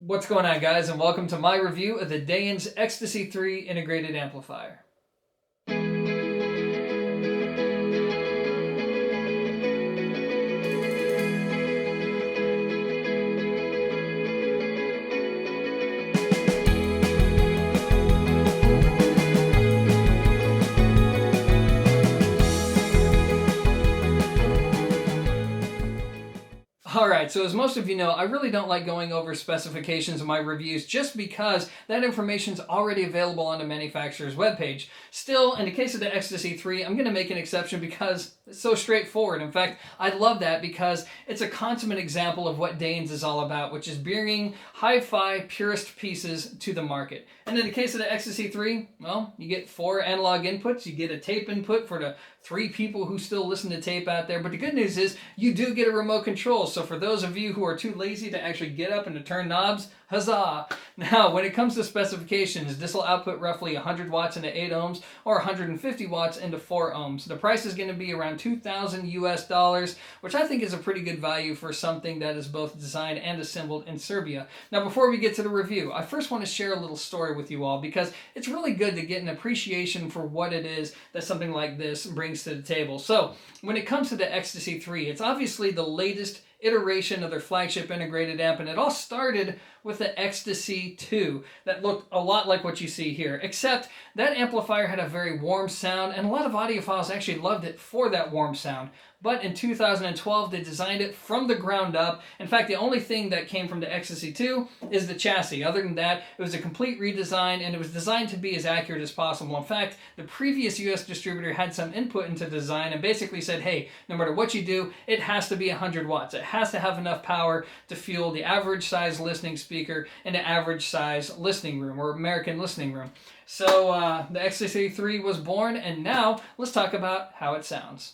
What's going on, guys, and welcome to my review of the Dayens Ecstasy 3 integrated amplifier. Alright, so as most of you know, I really don't like going over specifications in my reviews just because that information is already available on the manufacturer's webpage. Still, in the case of the Ecstasy 3, I'm going to make an exception because it's so straightforward. In fact, I love that because it's a consummate example of what Dayens is all about, which is bringing hi-fi purist pieces to the market. And in the case of the Ecstasy 3, well, you get 4 analog inputs, you get a tape input for the 3 people who still listen to tape out there, but the good news is you do get a remote control. So for those of you who are too lazy to actually get up and to turn knobs, huzzah! Now, when it comes to specifications, this will output roughly 100 watts into 8 ohms or 150 watts into 4 ohms. The price is going to be around $2,000 US, which I think is a pretty good value for something that is both designed and assembled in Serbia. Now, before we get to the review, I first want to share a little story with you all because it's really good to get an appreciation for what it is that something like this brings to the table. So, when it comes to the Ecstasy 3, it's obviously the latest iteration of their flagship integrated amp, and it all started with the Ecstasy 2 that looked a lot like what you see here, except that amplifier had a very warm sound, and a lot of audiophiles actually loved it for that warm sound. But in 2012, they designed it from the ground up. In fact, the only thing that came from the Ecstasy 2 is the chassis. Other than that, it was a complete redesign, and it was designed to be as accurate as possible. In fact, the previous US distributor had some input into design and basically said, hey, no matter what you do, it has to be 100 watts. It has to have enough power to fuel the average size listening speaker in the average size listening room or American listening room. So the Ecstasy 3 was born, and now let's talk about how it sounds.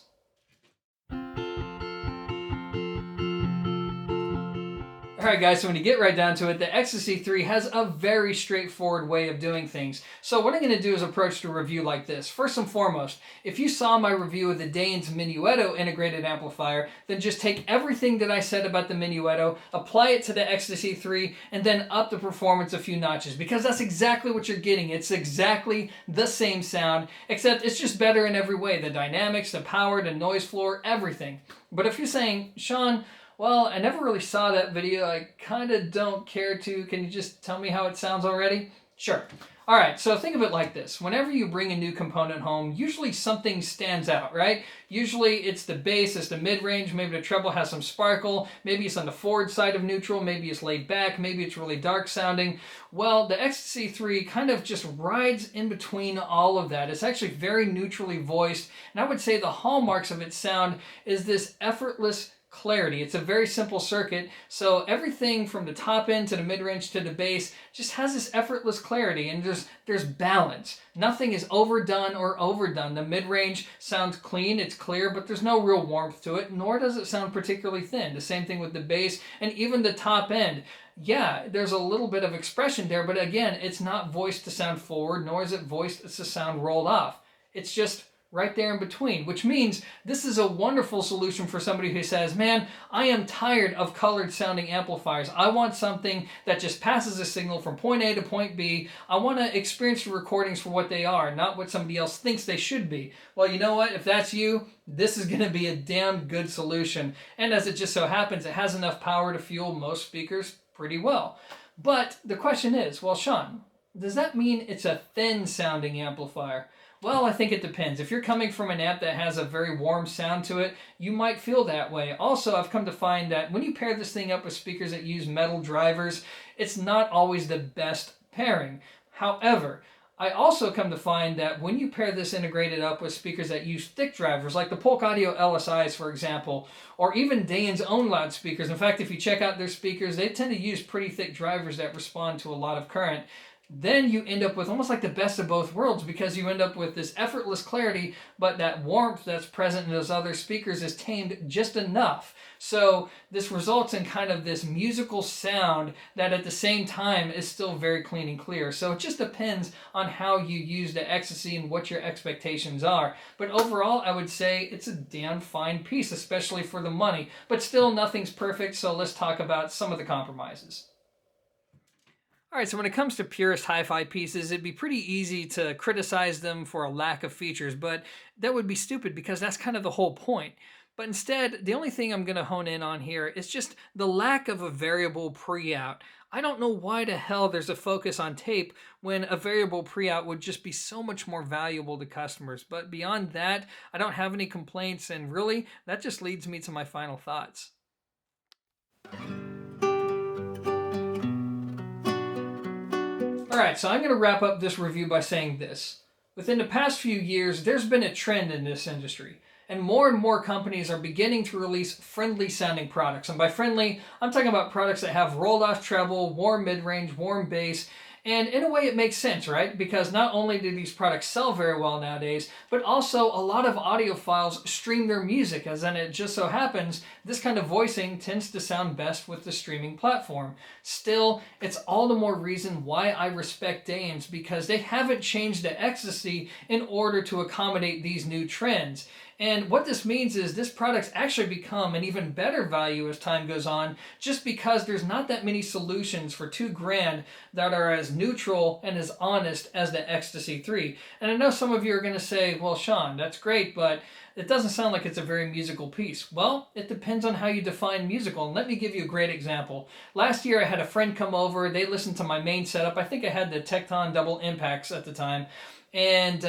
Alright guys, so when you get right down to it, the Ecstasy 3 has a very straightforward way of doing things. So what I'm going to do is approach the review like this. First and foremost, if you saw my review of the Dayens Minuetto integrated amplifier, then just take everything that I said about the Minuetto, apply it to the Ecstasy 3, and then up the performance a few notches, because that's exactly what you're getting. It's exactly the same sound, except it's just better in every way. The dynamics, the power, the noise floor, everything. But if you're saying, Sean, well, I never really saw that video. I kind of don't care to. Can you just tell me how it sounds already? Sure. All right, so think of it like this. Whenever you bring a new component home, usually something stands out, right? Usually it's the bass, it's the mid-range, maybe the treble has some sparkle, maybe it's on the forward side of neutral, maybe it's laid back, maybe it's really dark sounding. Well, the Ecstasy 3 kind of just rides in between all of that. It's actually very neutrally voiced, and I would say the hallmarks of its sound is this effortless clarity. It's a very simple circuit, so everything from the top end to the mid-range to the bass just has this effortless clarity, and there's balance. Nothing is overdone or overdone. The mid-range sounds clean, it's clear, but there's no real warmth to it, nor does it sound particularly thin. The same thing with the bass, and even the top end. Yeah, there's a little bit of expression there, but again, it's not voiced to sound forward, nor is it voiced to sound rolled off. It's just right there in between, which means this is a wonderful solution for somebody who says, man, I am tired of colored sounding amplifiers. I want something that just passes a signal from point A to point B. I want to experience the recordings for what they are, not what somebody else thinks they should be. Well, you know what? If that's you, this is going to be a damn good solution. And as it just so happens, it has enough power to fuel most speakers pretty well. But the question is, well, Sean, does that mean it's a thin sounding amplifier? Well, I think it depends. If you're coming from an amp that has a very warm sound to it, you might feel that way. Also, I've come to find that when you pair this thing up with speakers that use metal drivers, it's not always the best pairing. However, I also come to find that when you pair this integrated up with speakers that use thick drivers, like the Polk Audio LSIs, for example, or even Dayens' own loudspeakers. In fact, if you check out their speakers, they tend to use pretty thick drivers that respond to a lot of current. Then you end up with almost like the best of both worlds, because you end up with this effortless clarity, but that warmth that's present in those other speakers is tamed just enough. So this results in kind of this musical sound that at the same time is still very clean and clear. So it just depends on how you use the Ecstasy and what your expectations are. But overall, I would say it's a damn fine piece, especially for the money. But still, nothing's perfect, so let's talk about some of the compromises. All right, so when it comes to purist hi-fi pieces, it'd be pretty easy to criticize them for a lack of features, but that would be stupid because that's kind of the whole point. But instead, the only thing I'm going to hone in on here is just the lack of a variable pre-out. I don't know why the hell there's a focus on tape when a variable pre-out would just be so much more valuable to customers. But beyond that, I don't have any complaints, and really, that just leads me to my final thoughts. Alright, so I'm going to wrap up this review by saying this. Within the past few years, there's been a trend in this industry, and more companies are beginning to release friendly sounding products. And by friendly, I'm talking about products that have rolled off treble, warm mid-range, warm bass, and in a way it makes sense, right? Because not only do these products sell very well nowadays, but also a lot of audiophiles stream their music, as in it just so happens this kind of voicing tends to sound best with the streaming platform. Still, it's all the more reason why I respect Dayens, because they haven't changed the Ecstasy in order to accommodate these new trends. And what this means is this product's actually become an even better value as time goes on, just because there's not that many solutions for $2,000 that are as neutral and as honest as the Ecstasy 3. And I know some of you are going to say, well, Sean, that's great, but it doesn't sound like it's a very musical piece. Well, it depends on how you define musical, and let me give you a great example. Last year I had a friend come over, they listened to my main setup. I think I had the Tecton double impacts at the time. And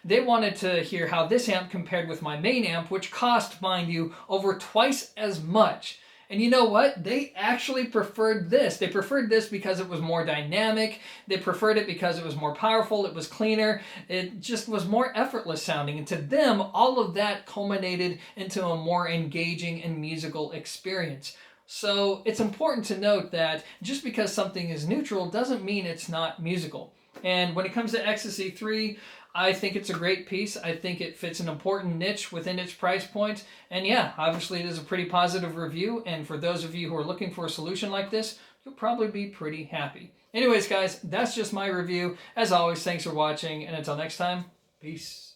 they wanted to hear how this amp compared with my main amp, which cost, mind you, over twice as much. And you know what? They actually preferred this. They preferred this because it was more dynamic. They preferred it because it was more powerful. It was cleaner. It just was more effortless sounding. And to them, all of that culminated into a more engaging and musical experience. So it's important to note that just because something is neutral doesn't mean it's not musical. And when it comes to Ecstasy 3, I think it's a great piece. I think it fits an important niche within its price point. And yeah, obviously it is a pretty positive review. And for those of you who are looking for a solution like this, you'll probably be pretty happy. Anyways, guys, that's just my review. As always, thanks for watching. And until next time, peace.